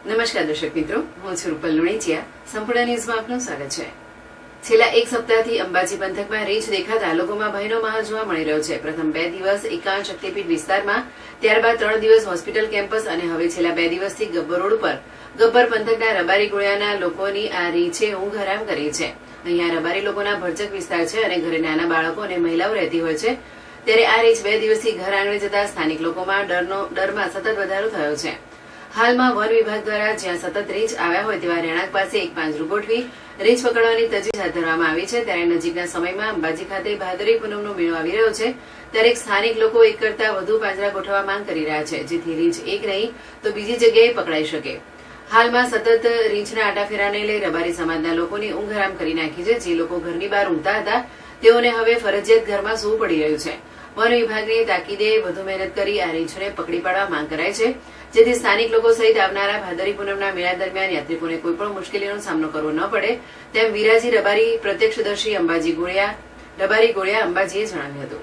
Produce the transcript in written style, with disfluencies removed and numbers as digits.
નમસ્કાર દર્શક મિત્રો, હું છું રૂપલ લુણીચિયા. સંપૂર્ણ ન્યૂઝમાં આપનું સ્વાગત છે. છેલ્લા એક સપ્તાહથી અંબાજી પંથકમાં રીંછ દેખાતા લોકોમાં ભયનો માહોલ જોવા મળી રહ્યો છે. પ્રથમ 2 દિવસ એકાંત શક્તિપીઠ વિસ્તારમાં, ત્યારબાદ 3 દિવસ હોસ્પિટલ કેમ્પસ અને હવે છેલ્લા 2 દિવસથી ગબ્બર રોડ પર ગબ્બર પંથકના રબારી ગોળિયાના લોકોની આ રીંછે ઊંઘ હરામ કરી છે. અહીંયા રબારી લોકોના ભરચક વિસ્તાર છે અને ઘરે નાના બાળકો અને મહિલાઓ રહેતી હોય છે. ત્યારે આ રીંછ 2 દિવસથી ઘર આંગણે જતા સ્થાનિક લોકોમાં ડરમાં સતત વધારો થયો છે. હાલમાં વન વિભાગ દ્વારા જ્યાં સતત રીંછ આવ્યા હોય તેવા રહેણાંક પાસે એક પાંજરું ગોઠવી રીંછ પકડવાની તજવીજ હાથ ધરવામાં આવી છે. ત્યારે નજીકના સમયમાં અંબાજી ખાતે ભાદરવી પૂનમનો મેળો આવી રહ્યો છે. ત્યારે સ્થાનિક લોકો એક કરતા વધુ પાંજરા ગોઠવવા માંગ કરી રહ્યા છે, જેથી રીંછ એક નહીં તો બીજી જગ્યાએ પકડાઈ શકે. હાલમાં સતત રીંછના આટાફેરાને લઈ રબારી સમાજના લોકોની ઊંઘ હરામ કરી નાખી છે. જે લોકો ઘરની બહાર ઊંઘતા હતા તેઓને હવે ફરજિયાત ઘરમાં સૂવું પડી રહ્યું છે. વન વિભાગની તાકીદે વધુ મહેનત કરી આ રીંછને પકડી પાડવા માંગ કરાય છે, જેથી સ્થાનિક લોકો સહિત આવનારા ભાદરવી પૂનમના મેળા દરમિયાન યાત્રિકોને કોઈપણ મુશ્કેલીનો સામનો કરવો ન પડે તેમ વિરાજી રબારી પ્રત્યક્ષદર્શી રબારી ગોળિયા અંબાજીએ જણાવ્યું હતું.